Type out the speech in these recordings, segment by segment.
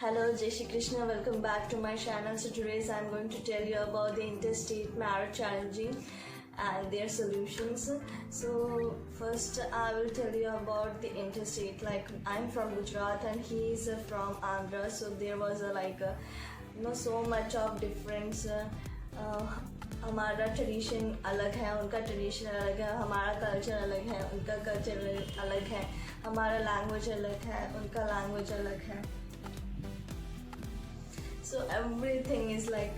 Hello, Jai Shri Krishna. Welcome back to my channel. So today I'm going to tell you about the interstate marriage challenging and their solutions. So first I will tell you about the interstate. Like I'm from Gujarat and he is from Andhra. So there was so much of difference. हमारा tradition अलग है, उनका tradition अलग है, हमारा culture अलग है, उनका कल्चर अलग है, हमारा लैंग्वेज अलग है, उनका लैंग्वेज अलग है. So everything is like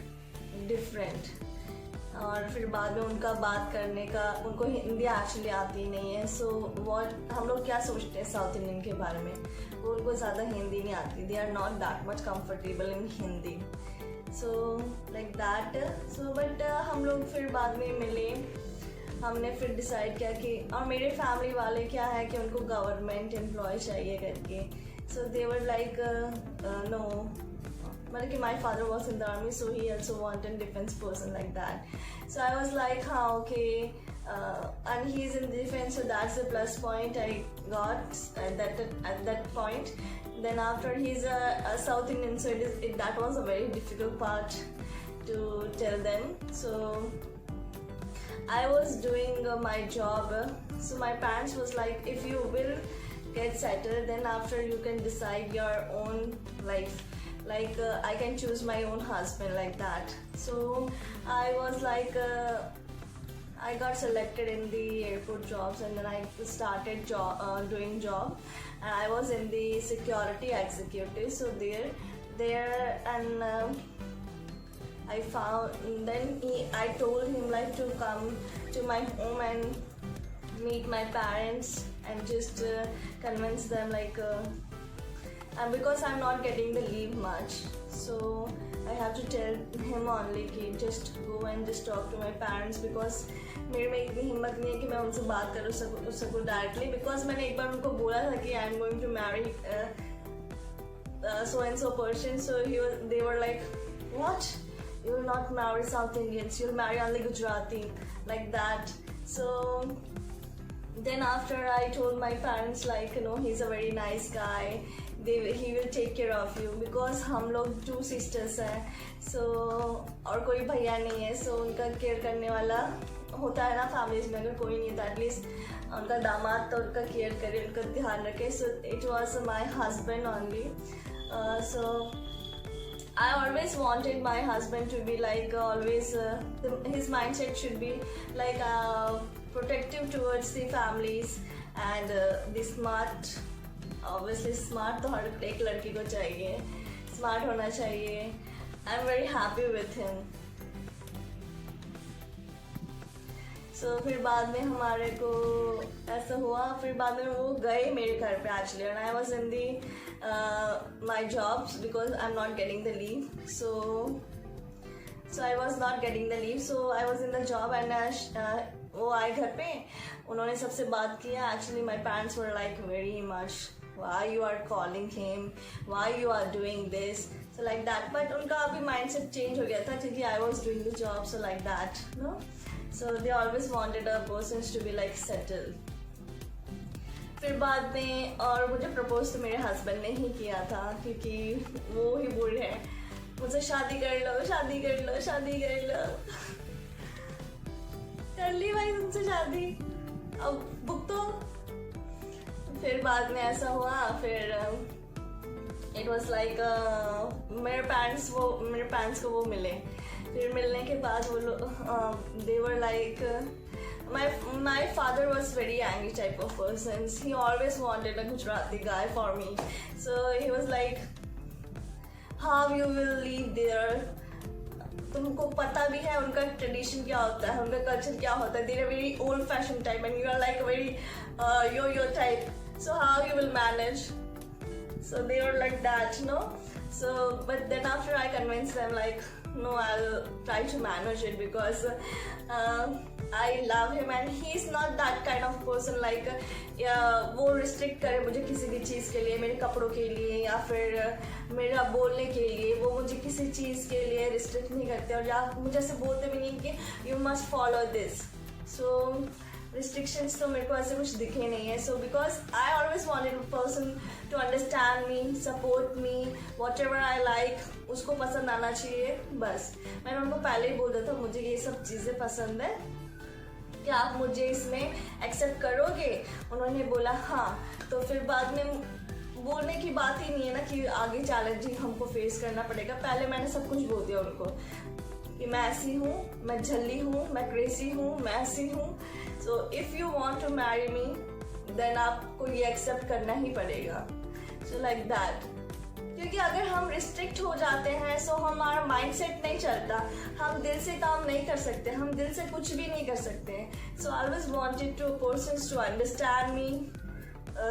different. और फिर बाद में उनका बात करने का, उनको हिंदी एक्चुअली आती नहीं है. सो वॉट हम लोग क्या सोचते हैं साउथ इंडियन के बारे में, वो उनको ज़्यादा हिंदी नहीं आती. They are not that much comfortable in Hindi. So like that. So but हम लोग फिर बाद में मिले. हमने फिर डिसाइड किया कि, और मेरे फैमिली वाले क्या है कि उनको गवर्नमेंट एम्प्लॉय चाहिए करके. सो दे वर लाइक नो, मतलब कि my father was in the army, so he also wanted defence person like that. So I was like हाँ okay, and he is in defense, so that's the plus point I got at that point. Then after he's a South Indian, so that was a very difficult part to tell them. So I was doing my job, so my parents was like, if you will get settled, then after you can decide your own life. Like I can choose my own husband like that. So I was like I got selected in the airport jobs, and then I started doing job, and I was in the security executive. So there and I found, then I told him like to come to my home and meet my parents and just convince them like and because I'm not getting the leave much, so I have to tell him only कि just go and just talk to my parents, because मेरे में इतनी हिम्मत नहीं है कि मैं उनसे बात कर सकूँ डायरेक्टली. बिकॉज मैंने एक बार उनको बोला था कि I am going to marry so and so person. So they were like, what, you will not marry South Indians, you will marry only Gujarati, like that. So then after I told my parents like, he's a very nice guy, he will take care of you, because हम लोग 2 sisters हैं. So और कोई भैया नहीं है, so उनका care करने वाला होता है ना फैमिलीज में. अगर कोई नहीं था, एटलीस्ट उनका दामाद तो उनका केयर करे, उनका ध्यान रखे. So it was my husband only. So I always wanted my husband to be like always his mindset should be like protective towards the families and the smart. Obviously smart तो हर एक लड़की को चाहिए, smart होना चाहिए. I am very happy with him. So फिर बाद में हमारे को ऐसा हुआ, फिर बाद में वो गए मेरे घर पे actually, and I was in the my jobs because I am not getting the leave. So I was not getting the leave, so I was in the job and वो आए घर पे, उन्होंने सबसे बात किया. Actually my parents were like very much, why you are calling him, why you are doing this, so like that. But उनका अभी mindset change हो गया था क्योंकि I was doing the job, so like that, no. So they always wanted a person to be like settled. फिर बाद में और मुझे प्रपोज तो मेरे हस्बैंड ने ही किया था, क्योंकि वो ही बोल रहे हैं मुझसे शादी कर लो, शादी कर लो, शादी कर लो. कर ली भाई तुमसे शादी, अब बुक तो. फिर बाद में ऐसा हुआ, फिर इट वॉज लाइक मेरे पेरेंट्स को वो मिले. फिर मिलने के बाद वो लोग they were like, my father was very angry type of person. He always wanted a Gujarati guy for me. So he was like, how you will live there, तुमको पता भी है उनका ट्रेडिशन क्या होता है, उनका कल्चर क्या होता है. they are very old fashioned type and you are like very yo-yo type. So how you will manage? So they were like that, So but then after I convinced them like, no, I'll try to manage it, because I love him and he's not that kind of person like वो restrict करे मुझे किसी भी चीज़ के लिए, मेरे कपड़ों के लिए या फिर मेरा बोलने के लिए. वो मुझे किसी चीज़ के लिए restrict नहीं करते, और या मुझे ऐसे बोलते भी नहीं कि you must follow this. So restrictions तो मेरे को ऐसे कुछ दिखे नहीं है. So because I always wanted a person to understand me, support me, whatever I like उसको पसंद आना चाहिए. बस मैंने उनको पहले ही बोल दिया था मुझे ये सब चीज़ें पसंद है, क्या आप मुझे इसमें एक्सेप्ट करोगे. उन्होंने बोला हाँ. तो फिर बाद में बोलने की बात ही नहीं है ना कि आगे चैलेंजिंग हमको फेस करना पड़ेगा. पहले मैंने सब कुछ बोल दिया उनको कि मैं ऐसी हूँ, मैं झल्ली हूँ, मैं क्रेजी हूँ, मैं ऐसी हूँ. So if you want to marry me then आपको ये एक्सेप्ट करना ही पड़ेगा. So like that. क्योंकि अगर हम रिस्ट्रिक्ट हो जाते हैं सो हमारा माइंडसेट नहीं चलता, हम दिल से काम नहीं कर सकते, हम दिल से कुछ भी नहीं कर सकते. So I always wanted to persons to understand me,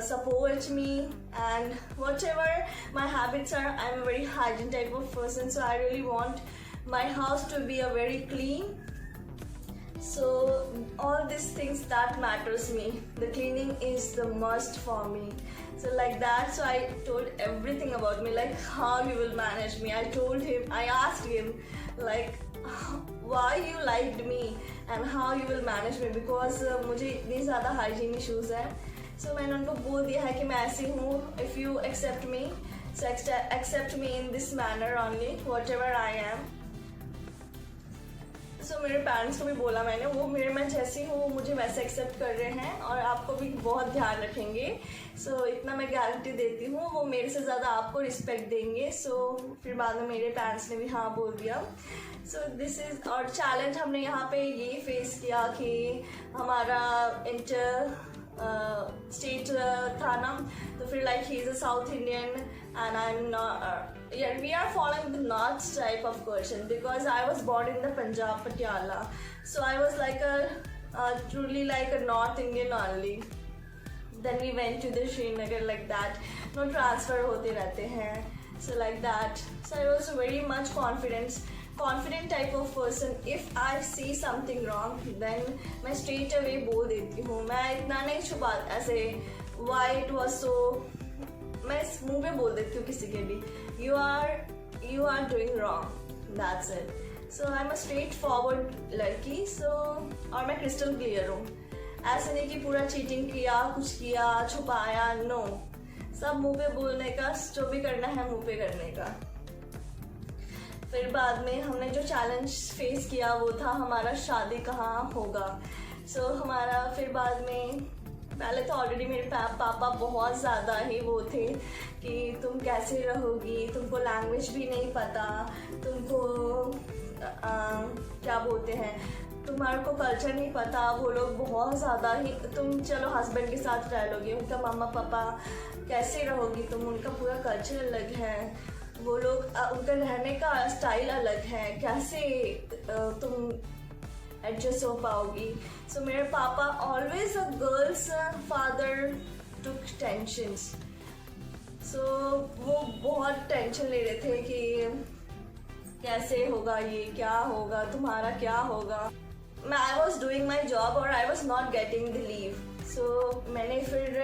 support me, and whatever my habits are, I'm a very hygiene type of person, so I really want my house to be a very clean. So all these things that matters me, the cleaning is the must for me. So like that, so I told everything about me, like how you will manage me. I asked him like why you liked me and how you will manage me, because मुझे इतनी ज़्यादा hygiene issues है. सो मैंने उनको बोल दिया है कि मैं ऐसी हूँ. If you accept me, so accept me in this manner only, whatever I am. So मेरे पेरेंट्स को भी बोला मैंने, वो मैं जैसी हूँ वो मुझे वैसे एक्सेप्ट कर रहे हैं और आपको भी बहुत ध्यान रखेंगे. सो इतना मैं गारंटी देती हूँ, वो मेरे से ज़्यादा आपको रिस्पेक्ट देंगे. सो फिर बाद में मेरे पेरेंट्स ने भी हाँ बोल दिया. सो दिस इज़ और चैलेंज हमने यहाँ पे ये फेस किया कि हमारा इंटर स्टेट था ना, तो फिर like he is a south Indian and I am not. Yeah, we are following the north type of person because I was born in the Punjab, Patiala. So I was like truly like a North Indian only. Then we went to the Srinagar like that. No transfer होते रहते हैं. So like that. So I was very much confident type of person. If I see something wrong, then मैं straight away बोल देती हूँ. मैं इतना नहीं छुपा ऐसे why it was so. मैं मुंह पे बोल देती हूँ किसी के भी, you are doing wrong, that's it. So I'm a straight forward लड़की. So और मैं crystal clear हूँ. ऐसे नहीं कि पूरा चीटिंग किया, कुछ किया, छुपाया, no. सब मुंह पे बोलने का, जो भी करना है मुंह पे करने का. फिर बाद में हमने जो चैलेंज फेस किया वो था हमारा शादी कहाँ होगा. So हमारा फिर बाद में पहले तो ऑलरेडी मेरे पापा बहुत ज़्यादा ही वो थे कि तुम कैसे रहोगी, तुमको लैंग्वेज भी नहीं पता, तुमको क्या बोलते हैं, तुम्हारे को कल्चर नहीं पता. वो लोग बहुत ज़्यादा ही, तुम चलो हस्बैंड के साथ रह लोगे, उनका मम्मा पापा कैसे रहोगी तुम, उनका पूरा कल्चर अलग है, वो लोग उनका रहने का स्टाइल अलग है, कैसे तुम एडजस्ट हो पाओगी. सो मेरे पापा always a girls father took tensions. So वो बहुत टेंशन ले रहे थे कि कैसे होगा, ये क्या होगा, तुम्हारा क्या होगा. मैं I was doing my job और I was not getting the leave. So मैंने फिर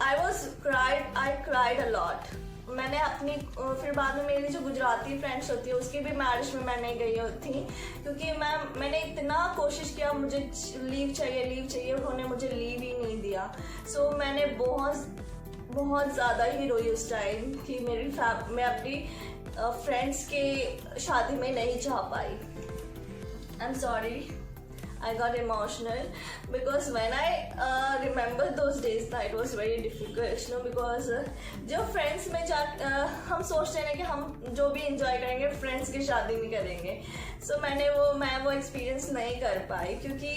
आई क्राइड अ लॉट. मैंने अपनी फिर बाद में मेरी जो गुजराती फ्रेंड्स होती है उसकी भी मैरिज में मैं नहीं गई थी, क्योंकि मैंने इतना कोशिश किया, मुझे लीव चाहिए, उन्होंने मुझे लीव ही नहीं दिया. सो मैंने बहुत ज़्यादा ही रोई उस टाइम कि मैं अपनी फ्रेंड्स के शादी में नहीं जा पाई. I am sorry, I got emotional because when I remember those days that it was very difficult, you know, because जो friends में हम सोचते हैं कि हम जो भी enjoy करेंगे friends की शादी में करेंगे. So मैं वो experience नहीं कर पाई क्योंकि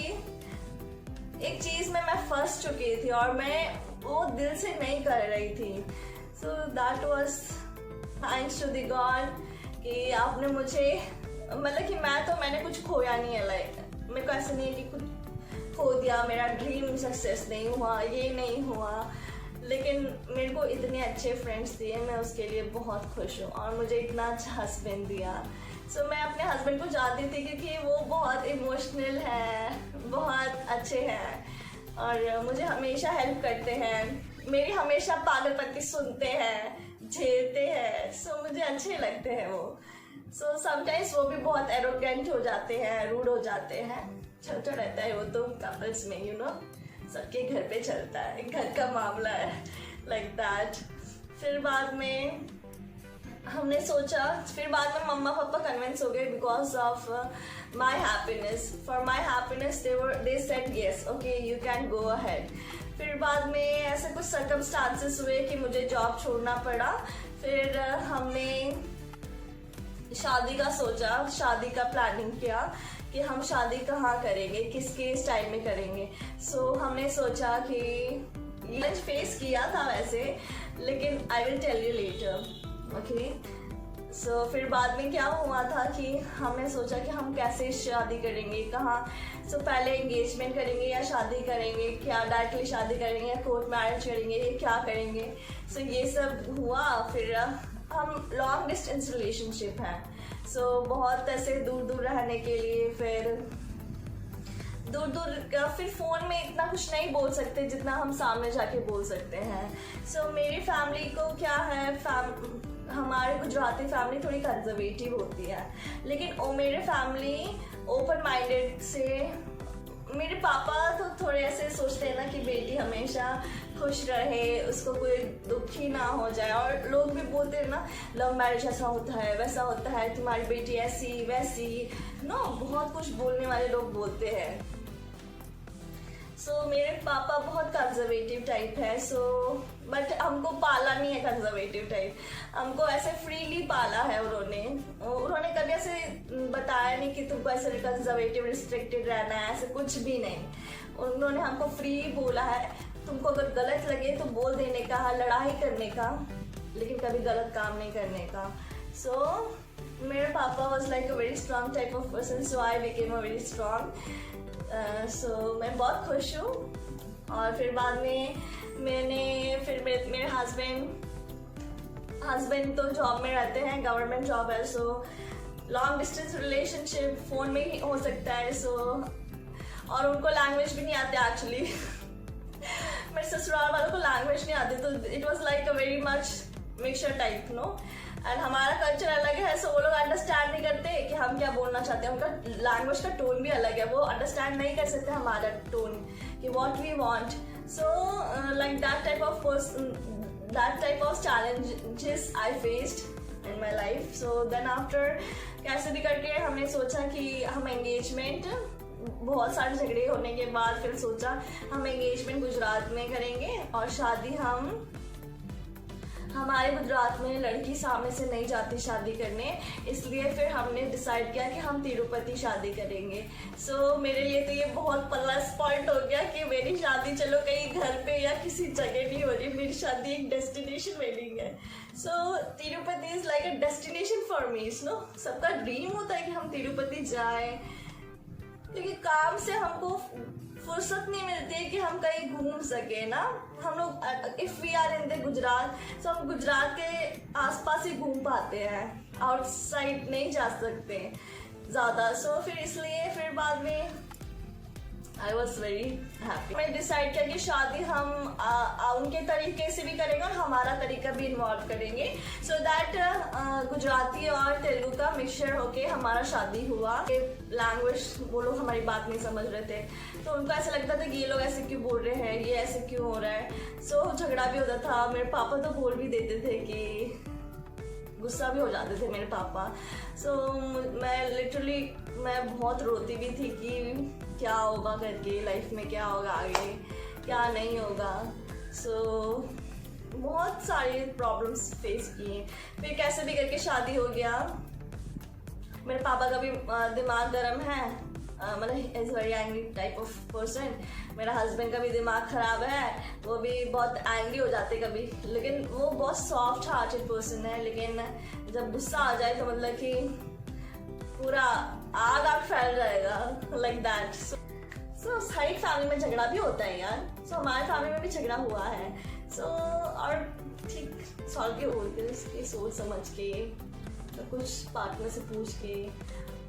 एक चीज़ में मैं फंस चुकी थी और मैं वो दिल से नहीं कर रही थी. So that was thanks to the God कि आपने मुझे, मतलब कि मैंने कुछ खोया नहीं है. लाइक मेरे को ऐसा नहीं है कि कुछ खो दिया, मेरा ड्रीम सक्सेस नहीं हुआ, ये नहीं हुआ, लेकिन मेरे को इतने अच्छे फ्रेंड्स दिए, मैं उसके लिए बहुत खुश हूँ. और मुझे इतना अच्छा हस्बैंड दिया. सो मैं अपने हस्बैंड को जानती थी क्योंकि वो बहुत इमोशनल है, बहुत अच्छे हैं और मुझे हमेशा हेल्प करते हैं, मेरी हमेशा पागलपंती सुनते हैं, झेलते हैं. सो मुझे अच्छे लगते हैं वो. सो समटाइम्स वो भी बहुत एरोगेंट हो जाते हैं, रूड हो जाते हैं. चलता रहता है वो तो कपल्स में, यू नो, सबके घर पे चलता है, घर का मामला है, लाइक दैट। फिर बाद में हमने सोचा, फिर बाद में मम्मा पापा कन्विंस हो गए because of my happiness, for my happiness they said yes, okay you can go ahead. फिर बाद में ऐसे कुछ सर्कमस्टांसेस हुए कि मुझे जॉब छोड़ना पड़ा। फिर हमने शादी का सोचा, शादी का प्लानिंग किया कि हम शादी कहाँ करेंगे, किसके स्टाइल में करेंगे। सो हमने सोचा कि लंच फेस किया था वैसे, लेकिन I will tell you later, okay. So फिर बाद में क्या हुआ था कि हमने सोचा कि हम कैसे शादी करेंगे, कहाँ। सो पहले एंगेजमेंट करेंगे या शादी करेंगे, क्या डायरेक्टली शादी करेंगे या कोर्ट मैरिज करेंगे, ये क्या करेंगे। सो ये सब हुआ। फिर हम लॉन्ग डिस्टेंस रिलेशनशिप हैं, सो बहुत ऐसे दूर दूर रहने के लिए, फिर दूर दूर का, फिर फ़ोन में इतना कुछ नहीं बोल सकते जितना हम सामने जाके बोल सकते हैं। सो मेरी फैमिली को क्या है, हमारे गुजराती फैमिली थोड़ी कंजर्वेटिव होती है, लेकिन वो मेरे फैमिली ओपन माइंडेड से, मेरे पापा तो थोड़े ऐसे सोचते हैं ना कि बेटी हमेशा खुश रहे, उसको कोई दुख ही ना हो जाए। और लोग भी बोलते हैं ना, लव मैरिज ऐसा होता है वैसा होता है, तुम्हारी बेटी ऐसी वैसी, नो, बहुत कुछ बोलने वाले लोग बोलते हैं। सो मेरे पापा बहुत कंजर्वेटिव टाइप है, बट हमको पाला नहीं है कंजर्वेटिव टाइप, हमको ऐसे फ्रीली पाला है उन्होंने कभी ऐसे बताया नहीं कि तुमको ऐसे कंजर्वेटिव रिस्ट्रिक्टेड रहना है, ऐसे कुछ भी नहीं। उन्होंने हमको फ्री बोला है, तुमको अगर गलत लगे तो बोल देने का, लड़ाई करने का, लेकिन कभी गलत काम नहीं करने का। सो मेरे पापा was like a very strong type of person, so I became a very strong. So मैं बहुत खुश हूँ। और फिर बाद में मेरे हस्बैंड तो जॉब में रहते हैं, गवर्नमेंट जॉब है, so long distance relationship phone में ही हो सकता है। सो और उनको लैंग्वेज भी नहीं आती एक्चुअली मेरे ससुराल वालों को लैंग्वेज नहीं आती, तो it was like a very much mixture type, no. And हमारा कल्चर अलग है, सो वो लोग अंडरस्टैंड नहीं करते कि हम क्या बोलना चाहते हैं, उनका लैंग्वेज का टोन भी अलग है, वो अंडरस्टैंड नहीं कर सकते हमारा टोन कि what we want. So like that type of challenges I faced in my life. So then after कैसे भी करके हमने सोचा कि हम एंगेजमेंट, बहुत सारे झगड़े होने के बाद फिर सोचा हम एंगेजमेंट गुजरात में करेंगे और शादी हमारे गुजरात में लड़की सामने से नहीं जाती शादी करने, इसलिए फिर हमने डिसाइड किया कि हम तिरुपति शादी करेंगे। सो मेरे लिए तो ये बहुत प्लस पॉइंट हो गया कि मेरी शादी चलो कहीं घर पे या किसी जगह नहीं हो रही, मेरी शादी एक डेस्टिनेशन वेडिंग है। So Tirupati is like a destination for me, no. सबका ड्रीम होता है कि हम तिरुपति जाएं, क्योंकि काम से हमको फुर्सत नहीं मिलती है कि हम कहीं घूम सके ना। हम लोग if we are in the Gujarat, तो हम गुजरात के आसपास ही घूम पाते हैं, आउटसाइड नहीं जा सकते ज़्यादा। सो फिर इसलिए फिर बाद में आई वॉज वेरी हैप्पी। मैंने डिसाइड किया कि शादी हम उनके तरीके से भी करेंगे और हमारा तरीका भी इन्वॉल्व करेंगे, सो दैट गुजराती और तेलुगु का मिक्सचर होके हमारा शादी हुआ। लैंग्वेज वो लोग हमारी बात नहीं समझ रहे थे, तो उनको ऐसा लगता था कि ये लोग ऐसे क्यों बोल रहे हैं, ये ऐसे क्यों हो रहा है। सो झगड़ा भी होता था। मेरे पापा तो बोल भी देते थे कि गुस्सा भी हो जाते थे मेरे पापा। सो मैं बहुत रोती भी थी कि क्या होगा करके, लाइफ में क्या होगा आगे, क्या नहीं होगा। सो बहुत सारी प्रॉब्लम्स फेस किए। फिर कैसे भी करके शादी हो गया। मेरे पापा का भी दिमाग गर्म है, मतलब is very angry type of person. मेरा हस्बैंड का भी दिमाग ख़राब है, वो भी बहुत एंग्री हो जाते कभी, लेकिन वो बहुत सॉफ्ट हार्टेड पर्सन है। लेकिन जब गुस्सा आ जाए तो मतलब कि पूरा आग फैल जाएगा, लाइक दैट। सो हर एक फैमिली में झगड़ा भी होता है यार। सो हमारे फैमिली में भी झगड़ा हुआ है। सो और ठीक सॉल्व के बोलते उसकी सोच समझ के, तो कुछ पार्टनर से पूछ के,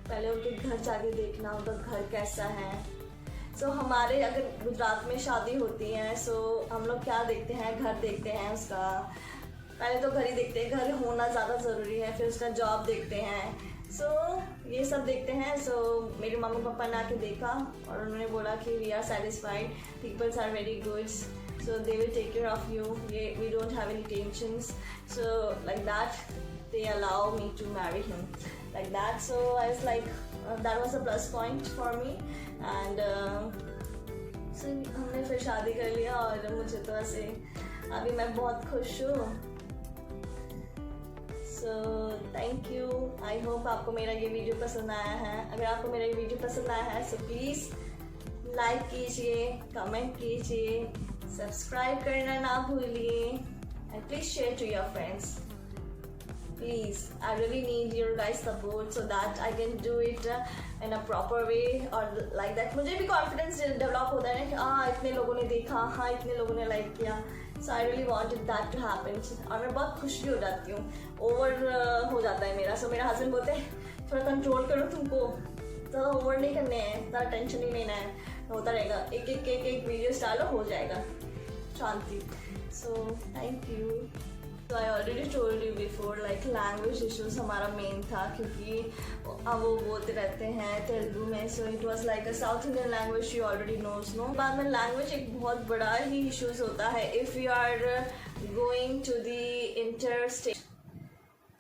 पहले उनके घर जाके देखना उनका घर कैसा है। सो हमारे अगर गुजरात में शादी होती है, सो हम लोग क्या देखते हैं, घर देखते हैं उसका। पहले तो घर ही देखते हैं, घर होना ज़्यादा ज़रूरी है, फिर उसका जॉब देखते हैं। सो ये सब देखते हैं. सो मेरे मम्मी पापा ने आके देखा और उन्होंने बोला कि we are satisfied, peoples are very good, so they will take care of you, we don't have any tensions. So like that they allow me to marry him like that. So I was like that was a plus point for me. And so हमने फिर शादी कर लिया और मुझे तो ऐसे अभी मैं बहुत खुश हूँ. सो थैंक यू. आई होप आपको मेरा ये वीडियो पसंद आया है. अगर आपको मेरा ये वीडियो पसंद आया है सो प्लीज़ लाइक कीजिए, कमेंट कीजिए, सब्सक्राइब करना ना भूलिए, and please share to your friends. Please I really need your guys support so that I can do it in a proper way और लाइक दैट. मुझे भी कॉन्फिडेंस डेवलप होता है ना कि हाँ इतने लोगों ने देखा, हाँ इतने लोगों ने लाइक किया. So I really wanted that to happen. और मैं बहुत खुश भी हो जाती हूँ. ओवर हो जाता है मेरा. सो मेरा हस्बैंड बोलते हैं थोड़ा कंट्रोल करो, तुमको तो ओवर नहीं करने हैं, ज़्यादा टेंशन नहीं लेना है, होता रहेगा. एक वीडियोस डालो, हो जाएगा, शांति. सो थैंक यू. तो I already told you before like language issues हमारा मेन था, क्योंकि अब वो बोलते रहते हैं तेलुगु में. So it was like a south Indian language, you already knows no. बाद में लैंग्वेज एक बहुत बड़ा ही इशूज़ होता है if you are going to the interstate.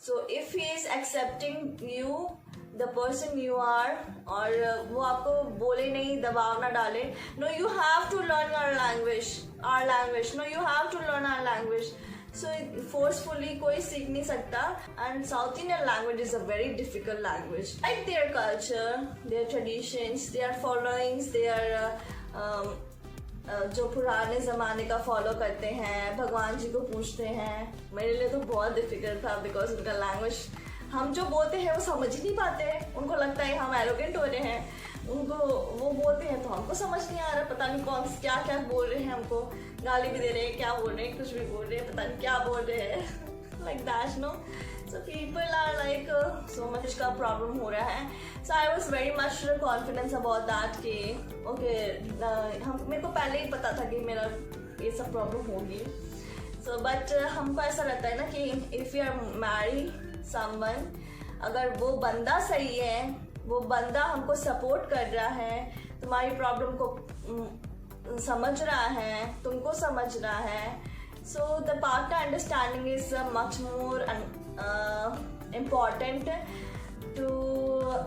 So if he is accepting you the person you are, और वो आपको बोले नहीं, दबाव ना डाले, no you have to learn our language, no you have to learn our language. So forcefully कोई सीख नहीं सकता. And south Indian language is a very difficult language. Like their culture, their traditions, their followings, their जो पुराने ज़माने का follow करते हैं, भगवान जी को पूछते हैं. मेरे लिए तो बहुत डिफिकल्ट था बिकॉज उनका लैंग्वेज हम जो बोलते हैं वो समझ ही नहीं पाते हैं. उनको लगता है हम एरोगेंट हो रहे हैं. उनको वो बोलते हैं तो हमको समझ नहीं आ रहा, पता नहीं कौन क्या क्या बोल रहे हैं, हमको गाली भी दे रहे हैं, क्या बोल रहे हैं, कुछ भी बोल रहे हैं, पता नहीं क्या बोल रहे हैं. Like that no. So people are like so much का प्रॉब्लम हो रहा है. So I was very much confidence about that कि ओके हम मेरे को पहले ही पता था कि मेरा ये सब प्रॉब्लम होगी. सो बट हमको ऐसा रहता है ना कि if you are marry someone, अगर वो बंदा सही है, वो बंदा हमको सपोर्ट कर रहा है, तुम्हारी प्रॉब्लम को समझ रहा है, तुमको समझ रहा है, so the partner understanding is much more important to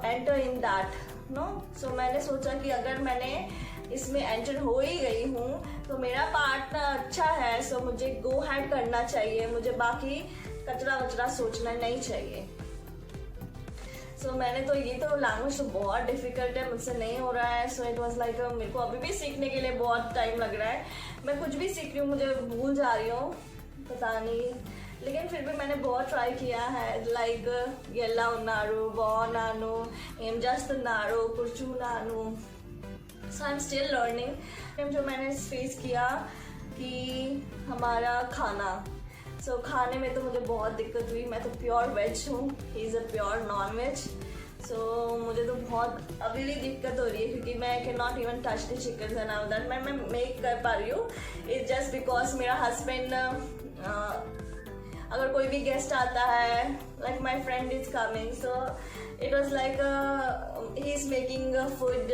enter in that no. So मैंने सोचा कि अगर मैंने इसमें एंटर हो ही गई हूँ तो मेरा पार्टनर अच्छा है, सो मुझे गो हैड करना चाहिए, मुझे बाकी कचरा वचरा सोचना नहीं चाहिए. सो मैंने तो ये तो लैंग्वेज तो बहुत डिफिकल्ट है, मुझसे नहीं हो रहा है. सो इट वाज लाइक मेरे को अभी भी सीखने के लिए बहुत टाइम लग रहा है. मैं कुछ भी सीख रही हूँ मुझे भूल जा रही हूँ, पता नहीं, लेकिन फिर भी मैंने बहुत ट्राई किया है. लाइक येल्ला उन्नारू, बॉ नानू, एम जस्ट नारू, कुर्चू नानू. So I am still learning. जो मैंने फेस किया कि हमारा खाना, सो खाने में तो मुझे बहुत दिक्कत हुई. मैं तो प्योर वेज हूँ, he is a pure non veg. So मुझे तो बहुत अभी भी दिक्कत हो रही है क्योंकि मैं can not even touch the chicken and all that. मैं मेक कर पा रही हूँ. इट्स जस्ट बिकॉज मेरा हस्बैंड, अगर कोई भी गेस्ट आता है, like my friend is coming, so it was like he's making food,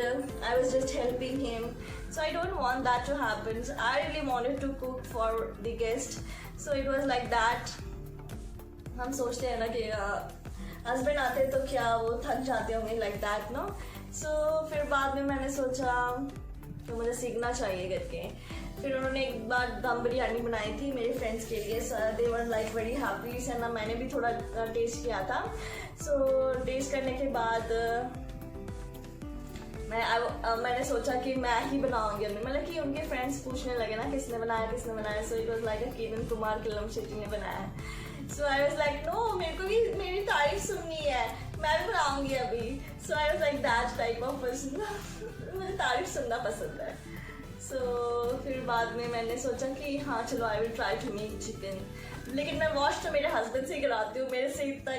I was just helping him. So I don't want that to happen. So I really wanted to cook for the guest. So it was like that. हम सोचते हैं ना कि husband आते तो क्या वो थक जाते होंगे, लाइक दैट नो. सो फिर बाद में मैंने सोचा कि मुझे सीखना चाहिए करके. फिर उन्होंने एक बार दम बिरयानी बनाई थी मेरे फ्रेंड्स के लिए. दे वर लाइक वेरी हैप्पी. ना मैंने भी थोड़ा टेस्ट किया था. सो टेस्ट करने के बाद मैंने सोचा कि मैं ही बनाऊंगी अपने, मतलब कि उनके फ्रेंड्स पूछने लगे ना किसने बनाया. सो it was like Kiran Kumar किलम Shetty ने बनाया. सो आई वाज लाइक नो, मेरे को भी मेरी तारीफ सुननी है, मैं भी बनाऊंगी अभी. So I was like that type of person. मुझे तारीफ सुनना पसंद है. सो फिर बाद में मैंने सोचा कि हाँ चलो I will try to make chicken. लेकिन मैं वॉश तो मेरे हस्बैंड से ही कराती हूँ, मेरे से इतना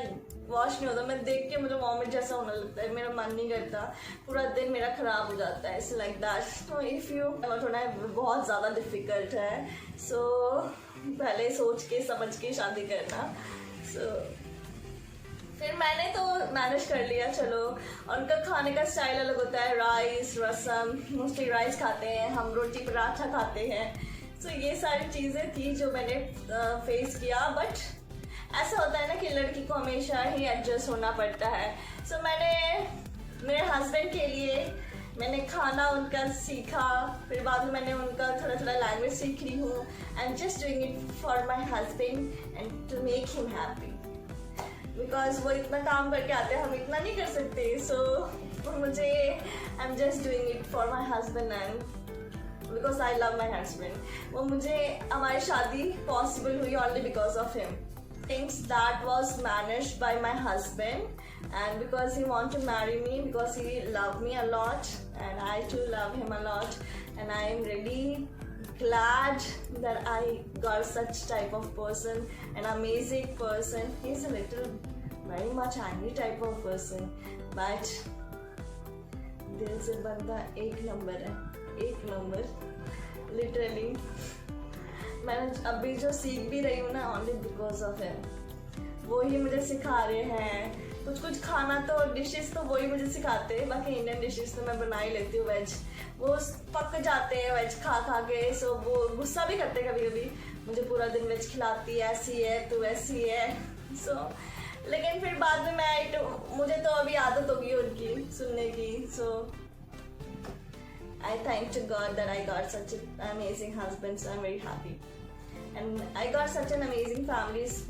वॉश नहीं होता. मैं देख के मुझे वॉमिट जैसा होने लगता है, मेरा मन नहीं करता, पूरा दिन मेरा ख़राब हो जाता है. सो like that. So if you होना बहुत ज़्यादा डिफ़िकल्ट है. सो पहले सोच के समझ के शादी करना. सो फिर मैंने तो मैनेज कर लिया, चलो। उनका खाने का स्टाइल अलग होता है, राइस रसम, मोस्टली राइस खाते हैं, हम रोटी पराठा खाते हैं। सो ये सारी चीज़ें थी जो मैंने फेस किया। बट ऐसा होता है ना कि लड़की को हमेशा ही एडजस्ट होना पड़ता है। सो मैंने मेरे हस्बैंड के लिए मैंने खाना उनका सीखा, फिर बाद में मैंने उनका थोड़ा थोड़ा लैंग्वेज सीख रही हूँ। I am just doing it for my husband and to make him happy, because वो इतना काम करके आते हैं, हम इतना नहीं कर सकते। सो मुझे आई am just doing it for my husband and because I love my husband. वो मुझे, हमारी शादी पॉसिबल हुई only because of him. Things that was managed by my husband, and because he want to marry me, because he loved me a lot and I too love him a lot, and I am really glad that I got such type of person, an amazing person. He's a little very much angry type of person, but दिल से बंदा एक number है, एक number literally। मैं अभी जो सीख भी रही हूँ ना, ओनली बिकॉज ऑफ हिम। वो ही मुझे सिखा रहे हैं कुछ कुछ खाना, तो डिशेस तो वही मुझे सिखाते हैं। बाकी इंडियन डिशेस तो मैं बना ही लेती हूँ। वेज वो पक जाते हैं वेज खा खा के। सो वो गुस्सा भी करते हैं कभी कभी, मुझे पूरा दिन वेज खिलाती है, ऐसी है तू ऐसी है। सो लेकिन फिर बाद में मुझे तो अभी आदत होगी उनकी सुनने की। सो I thank to God that I got such an amazing husband, so I'm very happy. And I got such an amazing family.